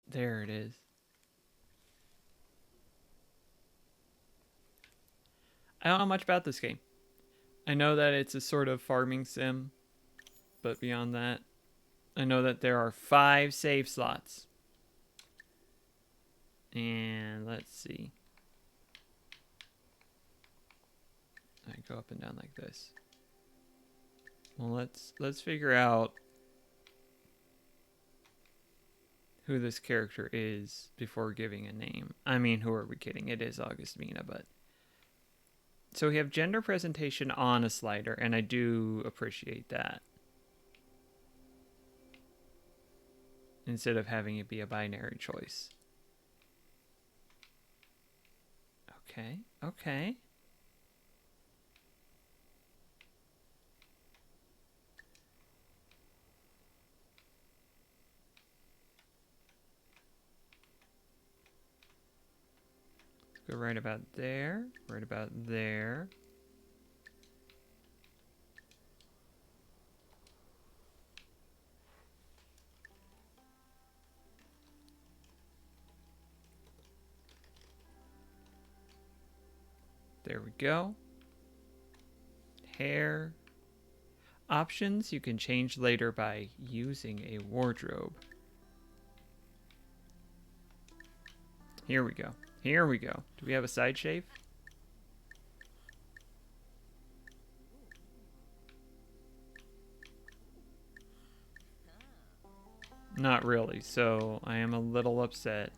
There it is. I don't know much about this game. I know that it's a sort of farming sim, but beyond that, I know that there are 5 save slots. And let's see. I go up and down like this. Well, let's figure out who this character is before giving a name. I mean, who are we kidding? It is Augustina, but... So we have gender presentation on a slider, and I do appreciate that. Instead of having it be a binary choice. Okay, okay. Go right about there, right about there. There we go. Hair. Options you can change later by using a wardrobe. Here we go. Here we go. Do we have a side shave? Not really, so I am a little upset.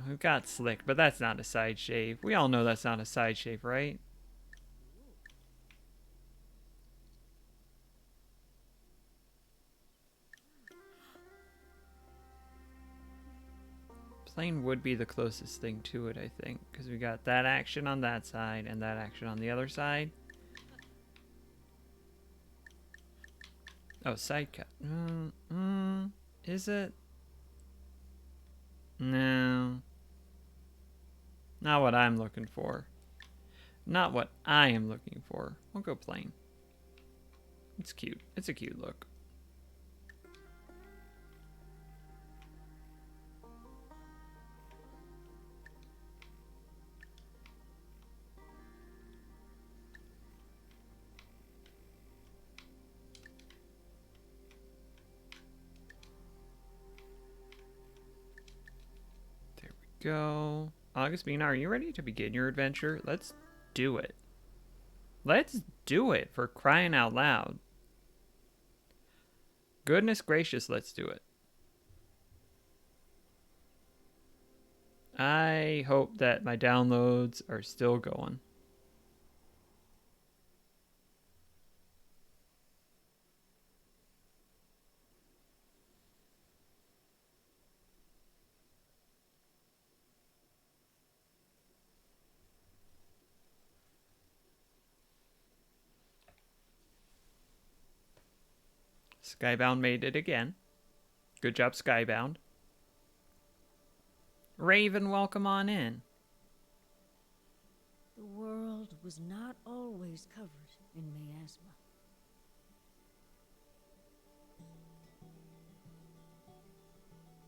We've got slick, but that's not a side shave. We all know that's not a side shave, right? Plain would be the closest thing to it, I think, because we got that action on that side and that action on the other side. Oh, side cut. Is it? No. Not what I'm looking for. Not what I am looking for. We'll go plain. It's cute. It's a cute look. There we go. Augustina, are you ready to begin your adventure? Let's do it. Let's do it, for crying out loud. Goodness gracious, let's do it. I hope that my downloads are still going. Skybound made it again. Good job, Skybound. Raven, welcome on in. The world was not always covered in miasma.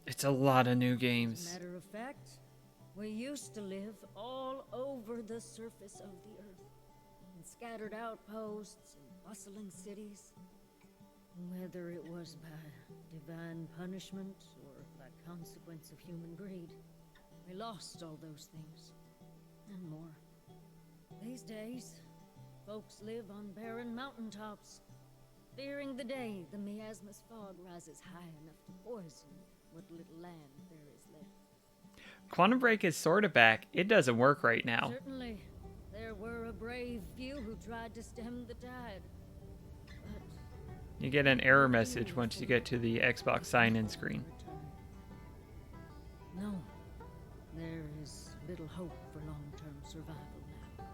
It's a lot of new games. As a matter of fact, we used to live all over the surface of the earth, in scattered outposts and bustling cities. Whether it was by divine punishment or by consequence of human greed, we lost all those things, and more. These days, folks live on barren mountaintops, fearing the day the miasma's fog rises high enough to poison what little land there is left. Quantum Break is sort of back. It doesn't work right now. Certainly, there were a brave few who tried to stem the tide. But You get an error message once you get to the Xbox sign-in screen. no, there is little hope for long-term survival now.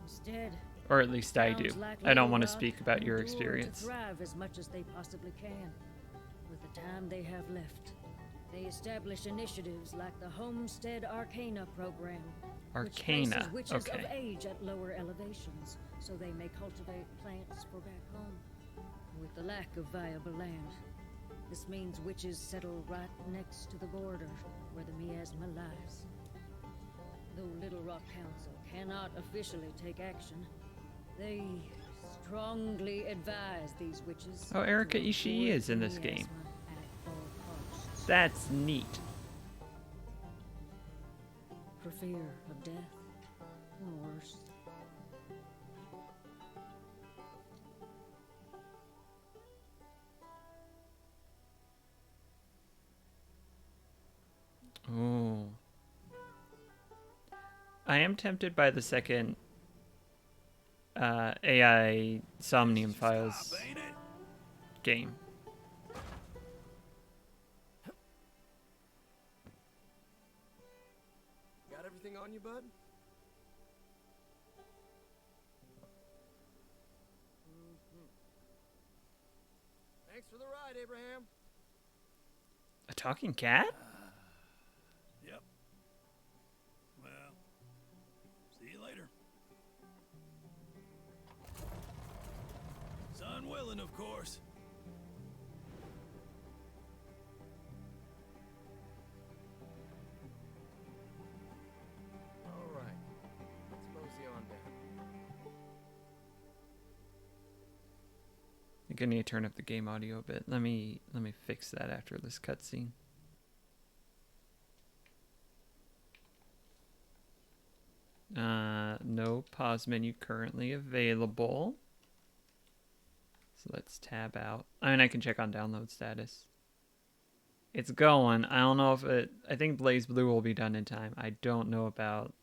Instead, Or at least I do. towns like I don't Little want to Rock speak about your endure to experience. thrive as much as they possibly can. With the time they have left, they establish initiatives like the Homestead Arcana program, Arcana, which places witches okay. of age at lower elevations, so they may cultivate plants for back home. With the lack of viable land, This means witches settle right next to the border where the miasma lies. Though Little Rock Council cannot officially take action, they strongly advise these witches. Oh, Erika to Ishii avoid is in the this game. miasma at all costs. That's neat. For fear of death, or worse. Oh. I am tempted by the second AI Somnium Files game. Got everything on you, bud? Thanks for the ride, Abraham. A talking cat? Yep. Well, see you later. Son willing, of course. All right. Let's mosey on down. I think I need to turn up the game audio a bit. Let me fix that after this cutscene. No pause menu currently available. So let's tab out. I mean, I can check on download status. It's going. I don't know if it... I think Blaze Blue will be done in time. I don't know about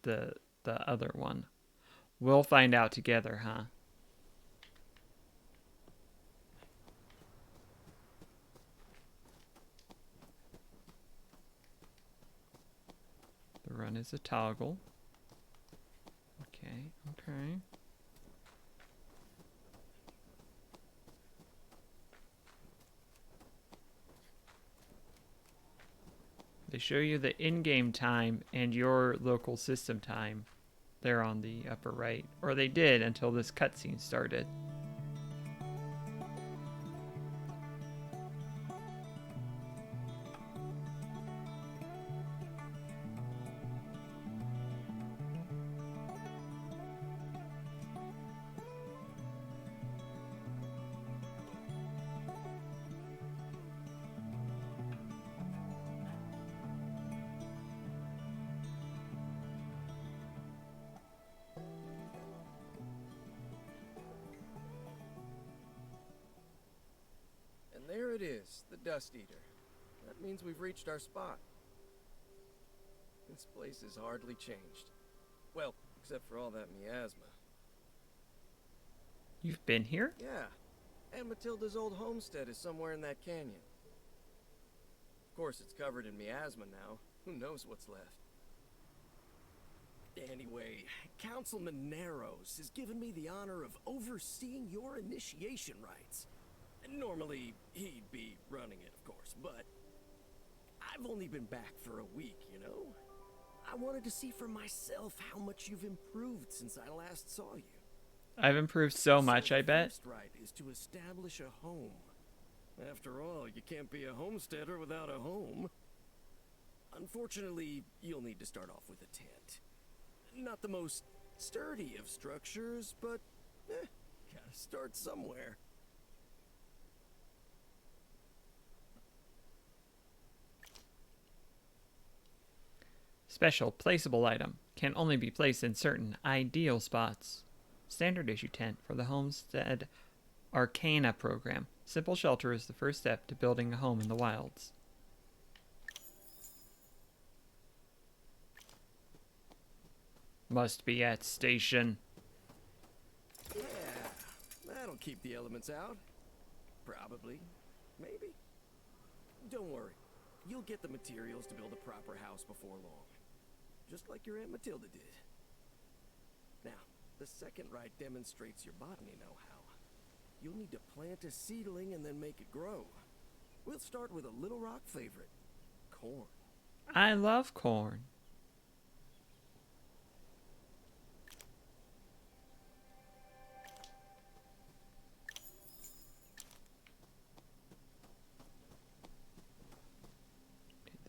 the other one. We'll find out together, huh? The run is a toggle. Okay, okay. They show you the in-game time and your local system time there on the upper right. Or they did until this cutscene started. And there it is, the Dust Eater. That means we've reached our spot. This place is hardly changed. Well, except for all that miasma. You've been here? Yeah, and Matilda's old homestead is somewhere in that canyon. Of course, it's covered in miasma now. Who knows what's left? Anyway, Councilman Narrows has given me the honor of overseeing your initiation rites. Normally, he'd be running it, of course, but I've only been back for a week, you know? I wanted to see for myself how much you've improved since I last saw you. I've improved so much, I bet. The first rite is to establish a home. After all, you can't be a homesteader without a home. Unfortunately, you'll need to start off with a tent. Not the most sturdy of structures, but gotta start somewhere. Special placeable item. Can only be placed in certain ideal spots. Standard issue tent for the Homestead Arcana program. Simple shelter is the first step to building a home in the wilds. Must be at station. Yeah, that'll keep the elements out. Probably. Maybe. Don't worry. You'll get the materials to build a proper house before long. Just like your Aunt Matilda did. Now, the second rite demonstrates your botany know-how. You'll need to plant a seedling and then make it grow. We'll start with a Little Rock favorite, corn. I love corn.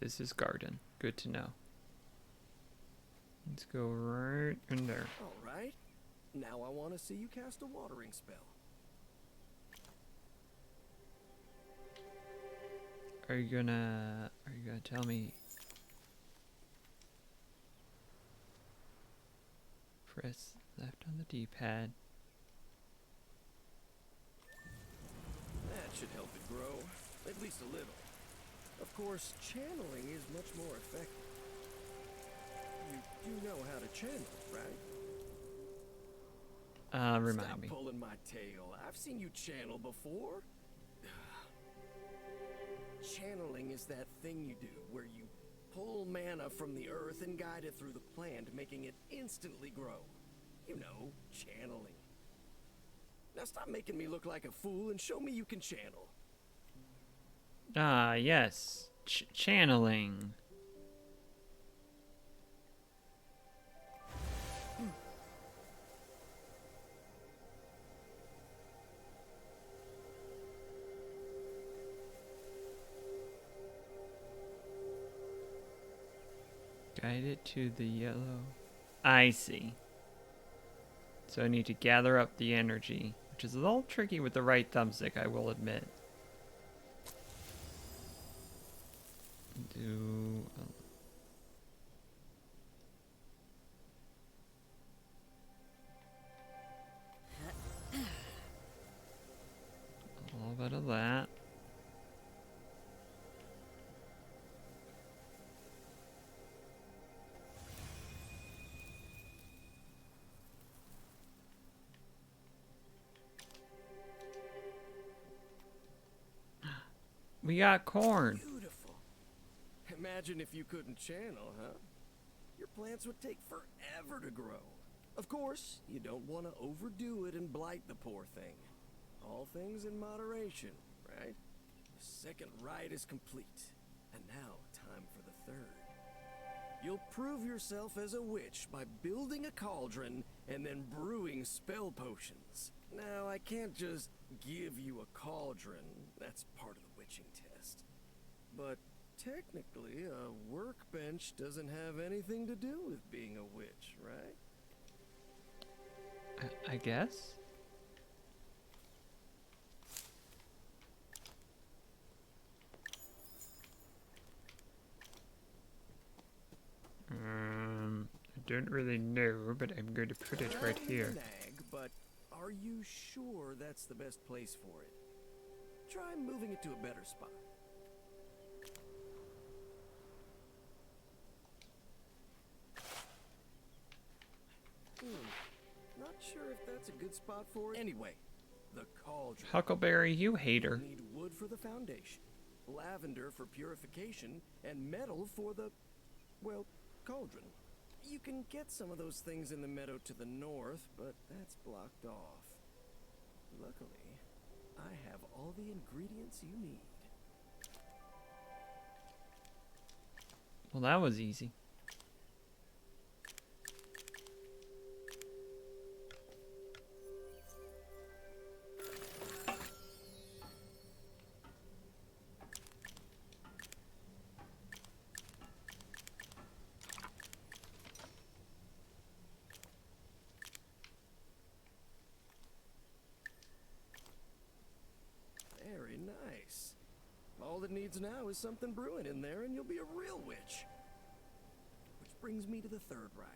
This is garden. Good to know. Let's go right in there. All right. Now I want to see you cast a watering spell. Are you gonna tell me? Press left on the D-pad. That should help it grow, at least a little. Of course, channeling is much more effective. You do know how to channel, right? Remind me. Stop pulling my tail. I've seen you channel before. Channeling is that thing you do where you pull mana from the earth and guide it through the plant, making it instantly grow. You know, channeling. Now stop making me look like a fool and show me you can channel. Ah, yes. Channeling. Guide it to the yellow. I see. So I need to gather up the energy, which is a little tricky with the right thumbstick, I will admit. Do a little bit of that. We got corn. Beautiful. Imagine if you couldn't channel, huh? Your plants would take forever to grow. Of course, you don't want to overdo it and blight the poor thing. All things in moderation, right? The second rite is complete. And now, time for the third. You'll prove yourself as a witch by building a cauldron and then brewing spell potions. Now, I can't just give you a cauldron. That's part of the witching test. But technically, a workbench doesn't have anything to do with being a witch, right? I guess. I don't really know, but I'm going to put it right here. Nag, but are you sure that's the best place for it? Try moving it to a better spot. Not sure if that's a good spot for it. Anyway, the cauldron. Huckleberry, you hater. You need wood for the foundation, lavender for purification, and metal for the, well, cauldron. You can get some of those things in the meadow to the north, but that's blocked off. Luckily, I have all the ingredients you need. Well, that was easy. Very nice. All it needs now is something brewing in there and you'll be a real witch. Which brings me to the third rite,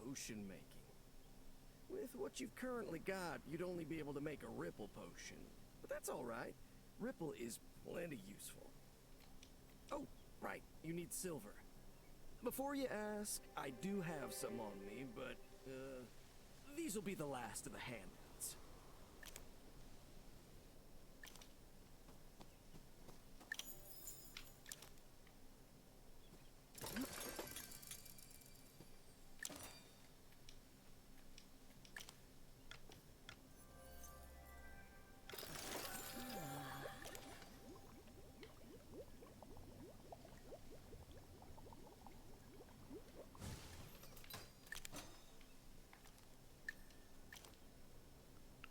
potion making. With what you've currently got, you'd only be able to make a ripple potion. But that's all right. Ripple is plenty useful. Oh, right, you need silver. Before you ask, I do have some on me, but, these will be the last of the handouts.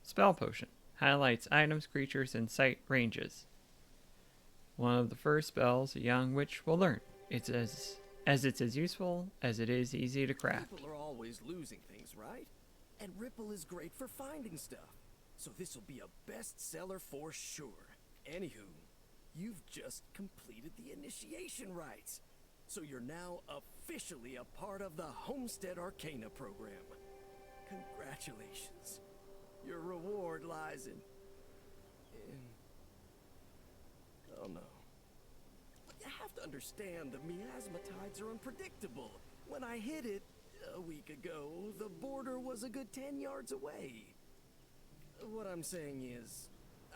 Spell potion. Highlights items, creatures, and sight ranges. One of the first spells a young witch will learn. It's it's as useful as it is easy to craft. People are always losing things, right? And Ripple is great for finding stuff. So this will be a bestseller for sure. Anywho, you've just completed the initiation rites. So you're now officially a part of the Homestead Arcana program. Congratulations. Your reward lies in... Oh no. You have to understand the miasmatides are unpredictable. When I hit it a week ago, the border was a good 10 yards away. What I'm saying is,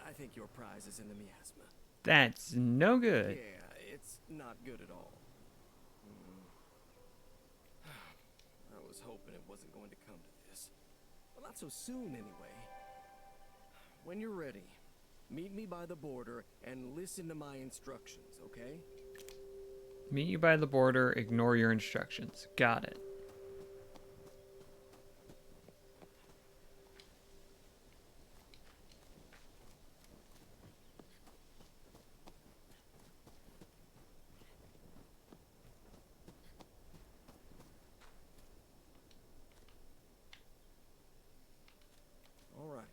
I think your prize is in the miasma. That's no good. Yeah, it's not good at all. I was hoping it wasn't going to come to this. Well, not so soon anyway. When you're ready, meet me by the border and listen to my instructions, okay? Meet you by the border, ignore your instructions. Got it. All right.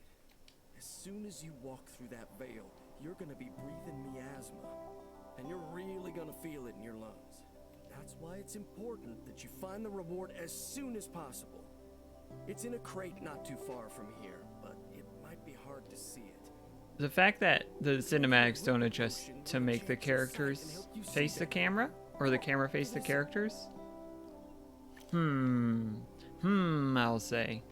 As soon as you walk through that veil, you're gonna be breathing miasma. And you're really gonna feel it in your lungs. That's why it's important that you find the reward as soon as possible. It's in a crate not too far from here, but it might be hard to see it. The fact that the cinematics don't adjust to make the characters face the camera, or the camera face the characters? I'll say.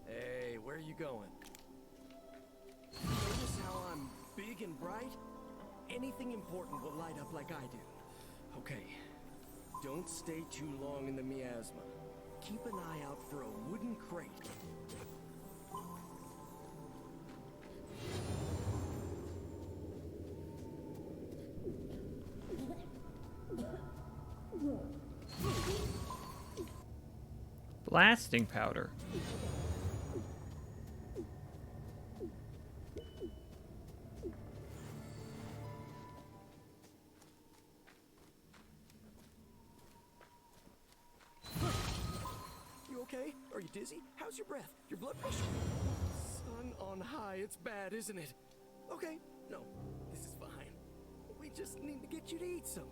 Hey, where are you going? Notice how I'm big and bright? Anything important will light up like I do. Okay, don't stay too long in the miasma. Keep an eye out for a wooden crate. Blasting powder. You okay? Are you dizzy? How's your breath? Your blood pressure? Sun on high, it's bad, isn't it? Okay, no, this is fine. We just need to get you to eat something.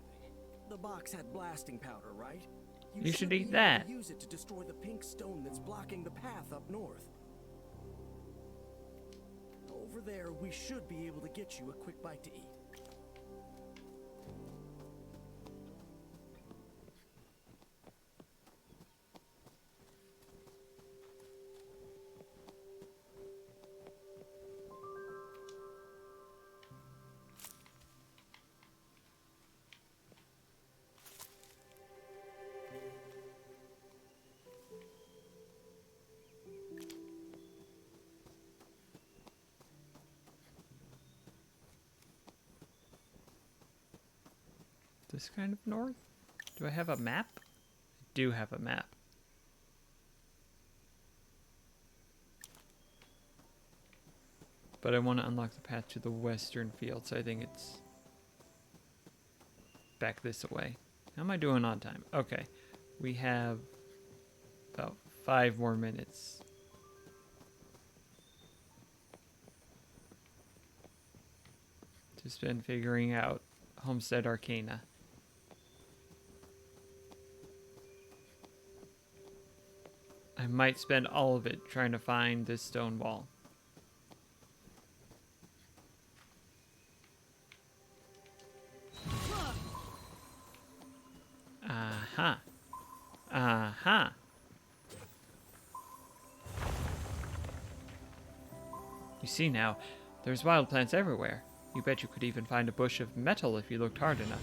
The box had blasting powder, right? You should be eat able that. to use it to destroy the pink stone that's blocking the path up north. Over there, we should be able to get you a quick bite to eat. This kind of north? Do I have a map? I do have a map. But I want to unlock the path to the western field, so I think it's back this way. How am I doing on time? Okay. We have about 5 more minutes. To spend figuring out Homestead Arcana. I might spend all of it trying to find this stone wall. Aha. Aha. You see now, there's wild plants everywhere. You bet you could even find a bush of metal if you looked hard enough.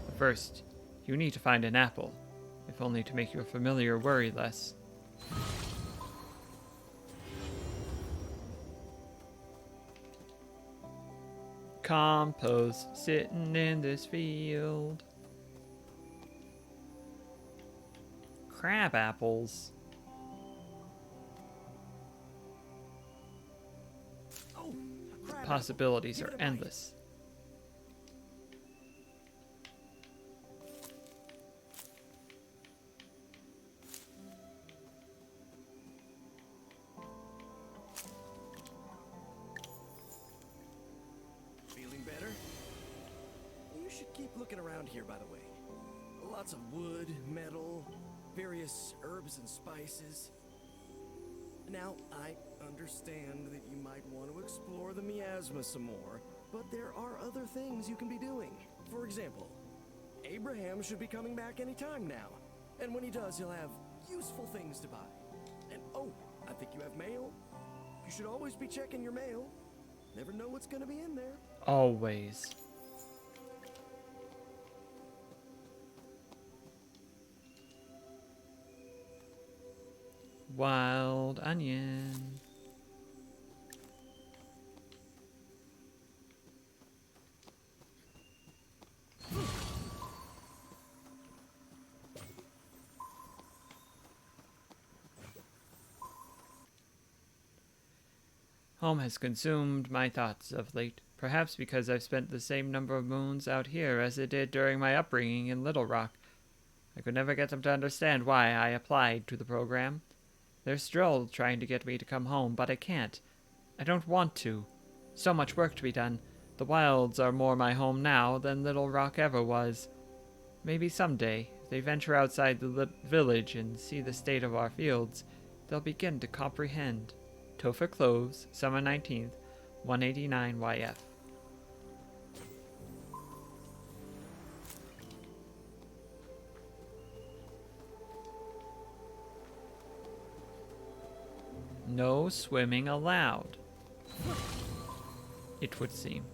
But first, you need to find an apple, if only to make your familiar worry less. compost sitting in this field. Crab apples. Oh, a crab Possibilities apple. are Give it a bite. endless. Feeling better? You should keep looking around here, by the way. Lots of wood, metal, various herbs and spices. Now, I understand that you might want to explore the miasma some more, but there are other things you can be doing. For example, Abraham should be coming back any time now. And when he does, he'll have useful things to buy. And oh, I think you have mail. You should always be checking your mail. Never know what's gonna be in there. Always. Wild onion. Home has consumed my thoughts of late, perhaps because I've spent the same number of moons out here as it did during my upbringing in Little Rock. I could never get them to understand why I applied to the program. They're still trying to get me to come home, but I can't. I don't want to. So much work to be done. The wilds are more my home now than Little Rock ever was. Maybe someday, if they venture outside the village and see the state of our fields, they'll begin to comprehend. Topher Cloves, Summer 19th, 189 YF. No swimming allowed, it would seem.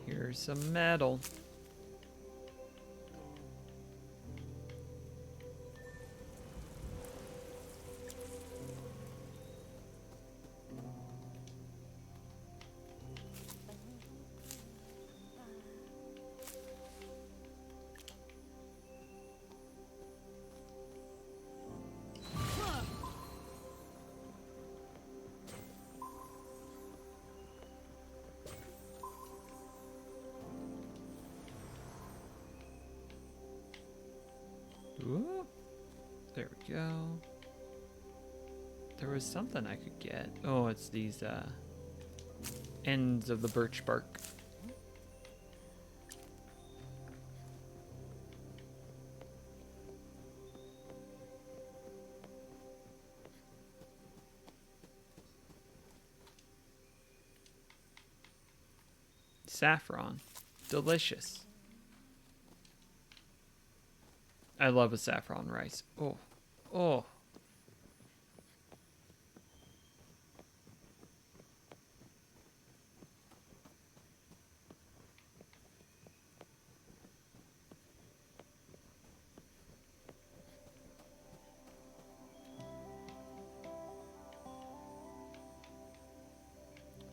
Here's some metal. Ooh, there we go. There was something I could get. Oh, it's these ends of the birch bark. Saffron. Delicious. I love a saffron rice. Oh. Oh.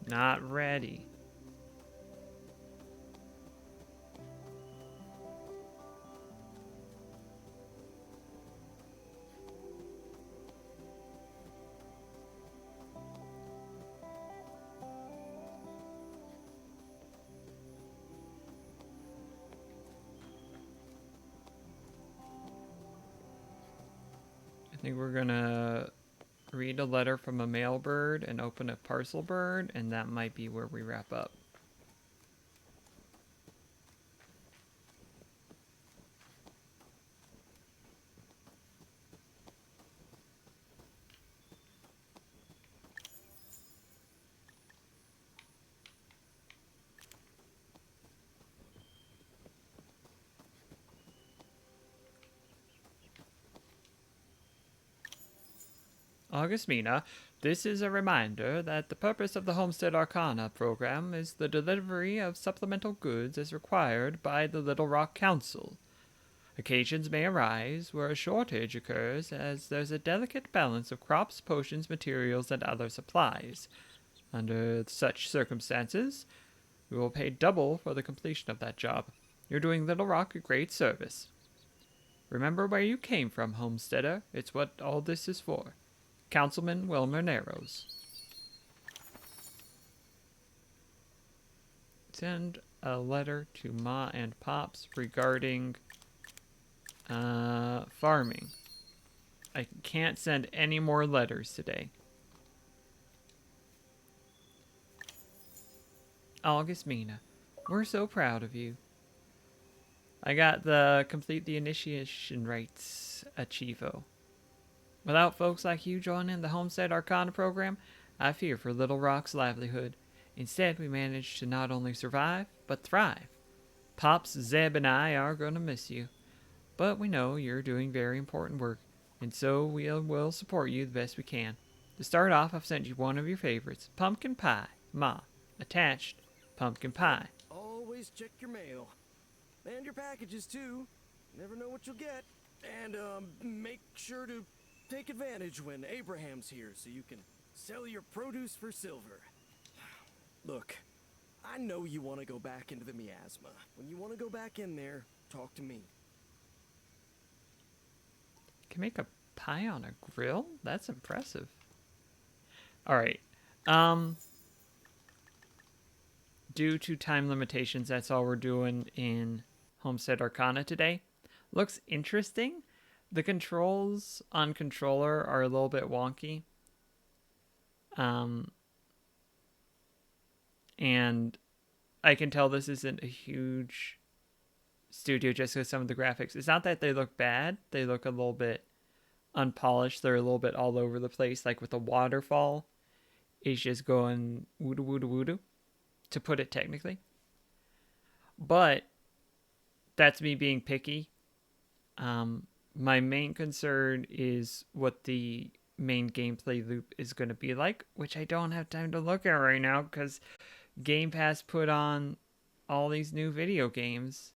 Not ready. I think we're gonna read a letter from a mail bird and open a parcel bird, and that might be where we wrap up. August Mina, this is a reminder that the purpose of the Homestead Arcana program is the delivery of supplemental goods as required by the Little Rock Council. Occasions may arise where a shortage occurs, as there's a delicate balance of crops, potions, materials, and other supplies. Under such circumstances, we will pay double for the completion of that job. You're doing Little Rock a great service. Remember where you came from, homesteader. It's what all this is for. Councilman Wilmer Narrows. Send a letter to Ma and Pops regarding farming. I can't send any more letters today. August Mina, we're so proud of you. I got the complete the initiation rites achievo. Without folks like you joining the Homestead Arcana program, I fear for Little Rock's livelihood. Instead, we managed to not only survive, but thrive. Pops, Zeb, and I are going to miss you. But we know you're doing very important work, and so we'll support you the best we can. To start off, I've sent you one of your favorites, pumpkin pie. Ma, attached, pumpkin pie. Always check your mail. And your packages, too. Never know what you'll get. And, make sure to take advantage when Abraham's here so you can sell your produce for silver. Look, I know you want to go back into the miasma. When you want to go back in there, talk to me. Can make a pie on a grill? That's impressive. Alright. Due to time limitations, that's all we're doing in Homestead Arcana today. Looks interesting. The controls on controller are a little bit wonky. And I can tell this isn't a huge studio just because some of the graphics. It's not that they look bad. They look a little bit unpolished. They're a little bit all over the place. Like with the waterfall, it's just going woodoo woodoo woodoo, to put it technically. But that's me being picky. My main concern is what the main gameplay loop is going to be like, which I don't have time to look at right now because Game Pass put on all these new video games